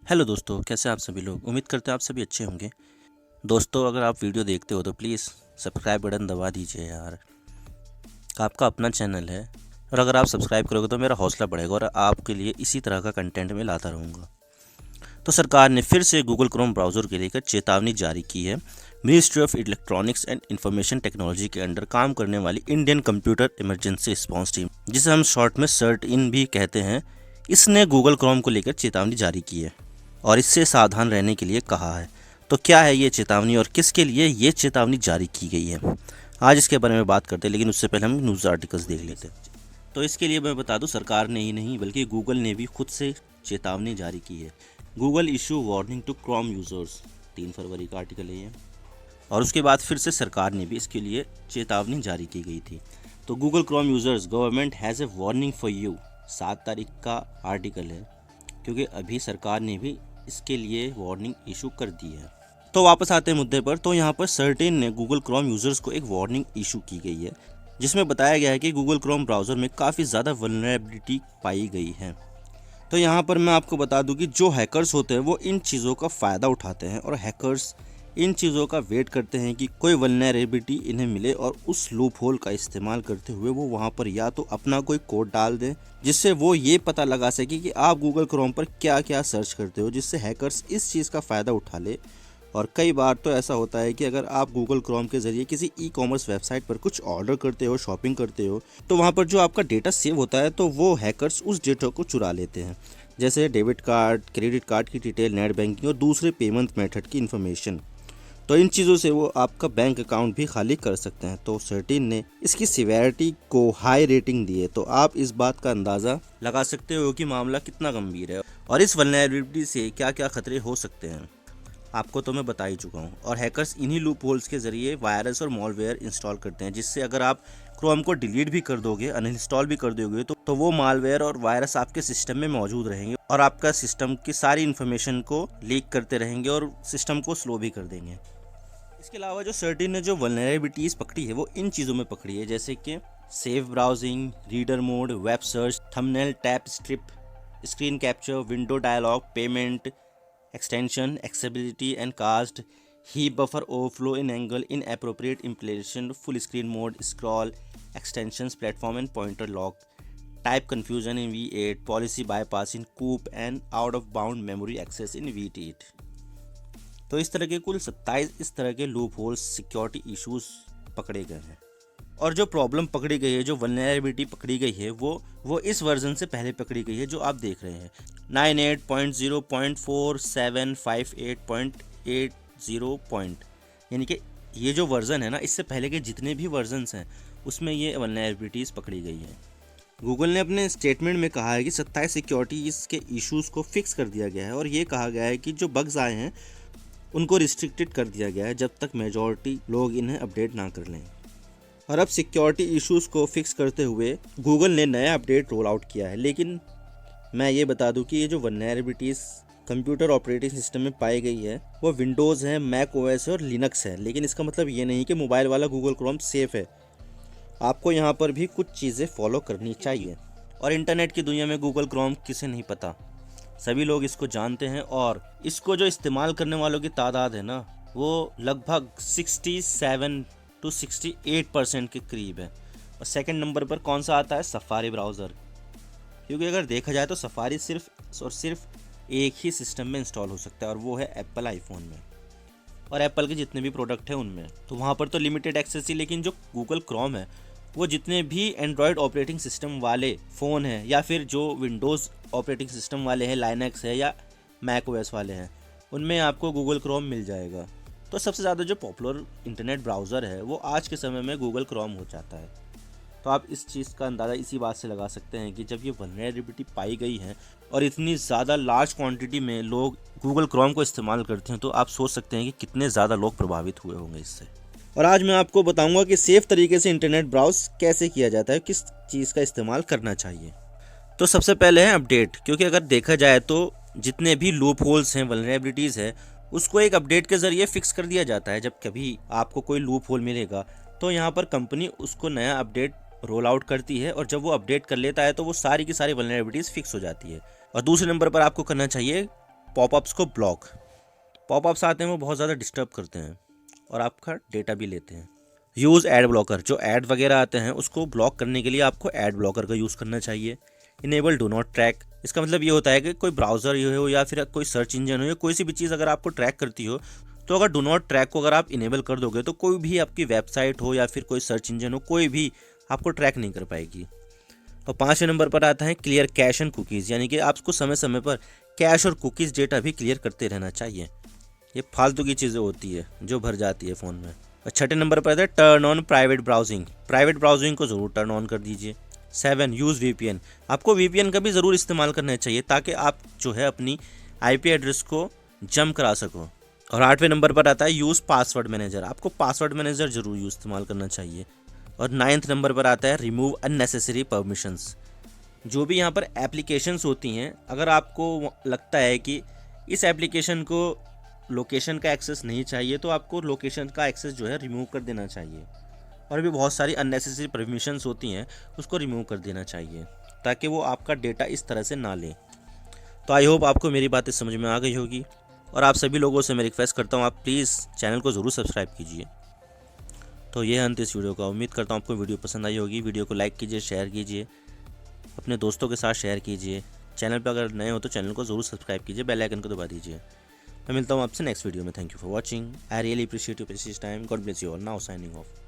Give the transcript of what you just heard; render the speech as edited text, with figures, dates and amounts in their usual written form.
Hello दोस्तों, कैसे हैं आप सभी लोग। उम्मीद करते हैं आप सभी अच्छे होंगे। दोस्तों, अगर आप वीडियो देखते हो तो प्लीज़ सब्सक्राइब बटन दबा दीजिए यार। आपका अपना चैनल है और अगर आप सब्सक्राइब करोगे तो मेरा हौसला बढ़ेगा और आपके लिए इसी तरह का कंटेंट मैं लाता रहूँगा। तो सरकार ने फिर से गूगल क्रोम ब्राउज़र के लेकर चेतावनी जारी की है। Ministry of electronics and information technology के अंडर काम करने वाली Indian computer emergency response team, जिसे हम शॉर्ट में सर्ट इन भी कहते हैं, इसने गूगल क्रोम को लेकर चेतावनी जारी की है और इससे सावधान रहने के लिए कहा है। तो क्या है ये चेतावनी और किसके लिए ये चेतावनी जारी की गई है, आज इसके बारे में बात करते हैं। लेकिन उससे पहले हम न्यूज़ आर्टिकल्स देख लेते हैं। तो इसके लिए मैं बता दूं, सरकार ने ही नहीं बल्कि गूगल ने भी खुद से चेतावनी जारी की है। Google issue warning to Chrome users, 3 फरवरी का आर्टिकल है ये। और उसके बाद फिर से सरकार ने भी इसके लिए चेतावनी जारी की गई थी। तो Google Chrome users, government has a warning for you, 7 तारीख का आर्टिकल है, क्योंकि अभी सरकार ने भी इसके लिए वार्निंग इशू कर दी है। तो वापस आते हैं मुद्दे पर। तो यहाँ पर सर्टेन ने गूगल क्रोम यूज़र्स को एक वार्निंग इशू की गई है, जिसमें बताया गया है कि गूगल क्रोम ब्राउज़र में काफ़ी ज़्यादा वल्नरेबिलिटी पाई गई है। तो यहाँ पर मैं आपको बता दूं कि जो हैकर्स होते हैं वो इन चीज़ों का फ़ायदा उठाते हैं और हैकर्स इन चीज़ों का वेट करते हैं कि कोई वल्नरेबिलिटी इन्हें मिले और उस लूप होल का इस्तेमाल करते हुए वो वहाँ पर या तो अपना कोई कोड डाल दें, जिससे वो ये पता लगा सके कि आप गूगल क्रोम पर क्या क्या सर्च करते हो, जिससे हैकर्स इस चीज़ का फ़ायदा उठा ले। और कई बार तो ऐसा होता है कि अगर आप गूगल क्रोम के ज़रिए किसी ई कॉमर्स वेबसाइट पर कुछ ऑर्डर करते हो, शॉपिंग करते हो, तो वहाँ पर जो आपका डेटा सेव होता है तो वो हैकर्स उस डेटा को चुरा लेते हैं, जैसे डेबिट कार्ड, क्रेडिट कार्ड की डिटेल, नेट बैंकिंग और दूसरे पेमेंट मेथड की इन्फॉर्मेशन। तो इन चीज़ों से वो आपका बैंक अकाउंट भी खाली कर सकते हैं। तो सर्टिन ने इसकी सिवेरिटी को हाई रेटिंग दी है। तो आप इस बात का अंदाज़ा लगा सकते हो कि मामला कितना गंभीर है और इस वल्नरेबिलिटी से क्या क्या खतरे हो सकते हैं, आपको तो मैं बता ही चुका हूँ। और हैकर्स इन्हीं लूप होल्स के ज़रिए वायरस और मॉलवेयर इंस्टॉल करते हैं, जिससे अगर आप क्रोम को डिलीट भी कर दोगे, अनइंस्टॉल भी कर दोगे, तो वो मालवेयर और वायरस आपके सिस्टम में मौजूद रहेंगे और आपका सिस्टम की सारी इन्फॉर्मेशन को लीक करते रहेंगे और सिस्टम को स्लो भी कर देंगे। इसके अलावा जो सर्टिन ने जो वल्नरेबिलिटीज़ पकड़ी है वो इन चीज़ों में पकड़ी है, जैसे कि safe browsing, reader mode, web search, thumbnail tab strip, screen capture, window dialog, payment extension, accessibility and cast, heap buffer overflow in angle, inappropriate implementation, full screen mode, scroll, extensions, platform and pointer lock, type confusion in V8, policy bypass in COOP and out of bound memory access in V8। तो इस तरह के कुल 27 इस तरह के loop holes, security issues पकड़े गए हैं। और जो प्रॉब्लम पकड़ी गई है, जो वल्नरेबिलिटी पकड़ी गई है, वो इस वर्जन से पहले पकड़ी गई है जो आप देख रहे हैं, 98.0.4758.80. यानी कि ये जो वर्जन है ना, इससे पहले के जितने भी वर्जन्स हैं उसमें ये वल्नरेबिलिटीज़ पकड़ी गई है। गूगल ने अपने स्टेटमेंट में कहा है कि 27 सिक्योरिटीज़ के इश्यूज़ को फिक्स कर दिया गया है और ये कहा गया है कि जो बग्स आए हैं उनको रिस्ट्रिक्टेड कर दिया गया है जब तक मेजॉरिटी लोग इन्हें अपडेट ना कर लें। और अब सिक्योरिटी इश्यूज़ को फिक्स करते हुए गूगल ने नया अपडेट रोल आउट किया है। लेकिन मैं ये बता दूं कि ये जो वल्नरेबिलिटीज़ कंप्यूटर ऑपरेटिंग सिस्टम में पाई गई है वो विंडोज़ है, मैक ओएस है और लिनक्स है। लेकिन इसका मतलब ये नहीं कि मोबाइल वाला गूगल क्रोम सेफ़ है। आपको यहाँ पर भी कुछ चीज़ें फॉलो करनी चाहिए। और इंटरनेट की दुनिया में गूगल क्रोम किसे नहीं पता, सभी लोग इसको जानते हैं और इसको जो इस्तेमाल करने वालों की तादाद है ना, वो लगभग 67 to 68% के करीब है। और सेकंड नंबर पर कौन सा आता है? Safari browser. क्योंकि अगर देखा जाए तो सफारी सिर्फ और सिर्फ एक ही सिस्टम में इंस्टॉल हो सकता है और वो है एप्पल आईफोन में और एप्पल के जितने भी प्रोडक्ट हैं उनमें। तो वहाँ पर तो लिमिटेड एक्सेस ही। लेकिन जो गूगल क्रोम है वो जितने भी एंड्रॉयड ऑपरेटिंग सिस्टम वाले फ़ोन हैं या फिर जो विंडोज़ ऑपरेटिंग सिस्टम वाले हैं, लाइनक्स है या मैक ओएस वाले हैं, उनमें आपको गूगल क्रोम मिल जाएगा। तो सबसे ज़्यादा जो पॉपुलर इंटरनेट ब्राउज़र है वो आज के समय में गूगल क्रोम हो जाता है। तो आप इस चीज़ का अंदाज़ा इसी बात से लगा सकते हैं कि जब ये वल्नरेबिलिटी पाई गई है और इतनी ज़्यादा लार्ज क्वांटिटी में लोग गूगल क्रोम को इस्तेमाल करते हैं, तो आप सोच सकते हैं कि कितने ज़्यादा लोग प्रभावित हुए होंगे इससे। और आज मैं आपको बताऊंगा कि सेफ़ तरीके से इंटरनेट ब्राउज़ कैसे किया जाता है, किस चीज़ का इस्तेमाल करना चाहिए। तो सबसे पहले है अपडेट, क्योंकि अगर देखा जाए तो जितने भी लूप होल्स हैं, वल्नरेबिलिटीज़ है, उसको एक अपडेट के ज़रिए फिक्स कर दिया जाता है। जब कभी आपको कोई लूप होल मिलेगा तो यहाँ पर कंपनी उसको नया अपडेट रोल आउट करती है और जब वो अपडेट कर लेता है तो वो सारी की सारी वल्नरेबिलिटीज़ फिक्स हो जाती है। और दूसरे नंबर पर आपको करना चाहिए पॉपअप्स को ब्लॉक। पॉपअप्स आते हैं वो बहुत ज़्यादा डिस्टर्ब करते हैं और आपका डेटा भी लेते हैं। यूज़ एड ब्लॉकर, जो ऐड वगैरह आते हैं उसको ब्लॉक करने के लिए आपको एड ब्लॉकर का यूज़ करना चाहिए। इनेबल डू नॉट ट्रैक, इसका मतलब ये होता है कि कोई ब्राउज़र हो या फिर कोई सर्च इंजन हो या कोई सी भी चीज़ अगर आपको ट्रैक करती हो, तो अगर डू नॉट ट्रैक को अगर आप इनेबल कर दोगे तो कोई भी आपकी वेबसाइट हो या फिर कोई सर्च इंजन हो, कोई भी आपको ट्रैक नहीं कर पाएगी। और 5वें नंबर पर आता है क्लियर कैश एंड कुकीज़, यानी कि आपको समय समय पर कैश और कुकीज़ डेटा भी क्लियर करते रहना चाहिए। ये फालतू की चीज़ें होती है जो भर जाती है फ़ोन में। और 6ठे नंबर पर आता है turn on private browsing. Private browsing को ज़रूर टर्न ऑन कर दीजिए। 7 यूज़ VPN, आपको VPN का भी ज़रूर इस्तेमाल करना चाहिए ताकि आप जो है अपनी IP एड्रेस को जंप करा सको। और 8वें नंबर पर आता है यूज़ पासवर्ड मैनेजर, आपको पासवर्ड मैनेजर ज़रूर इस्तेमाल करना चाहिए। और 9th नंबर पर आता है रिमूव अननेसेसरी परमिशंस। जो भी यहाँ पर एप्लीकेशंस होती हैं, अगर आपको लगता है कि इस एप्लीकेशन को लोकेशन का एक्सेस नहीं चाहिए तो आपको लोकेशन का एक्सेस जो है रिमूव कर देना चाहिए। और भी बहुत सारी अननेसेसरी परमिशंस होती हैं, उसको रिमूव कर देना चाहिए ताकि वो आपका डेटा इस तरह से ना ले। तो आई होप आपको मेरी बातें समझ में आ गई होगी। और आप सभी लोगों से मैं रिक्वेस्ट करता हूँ, आप प्लीज़ चैनल को ज़रूर सब्सक्राइब कीजिए। तो ये अंत इस वीडियो का। उम्मीद करता हूँ आपको वीडियो पसंद आई होगी। वीडियो को लाइक कीजिए, शेयर कीजिए, अपने दोस्तों के साथ शेयर कीजिए। चैनल पर अगर नए हो तो चैनल को ज़रूर सब्सक्राइब कीजिए, बेल आइकन को दबा दीजिए। मैं मिलता हूँ आपसे नेक्स्ट वीडियो में। Thank you for watching. I really appreciate your precious time. God bless you all. Now signing off.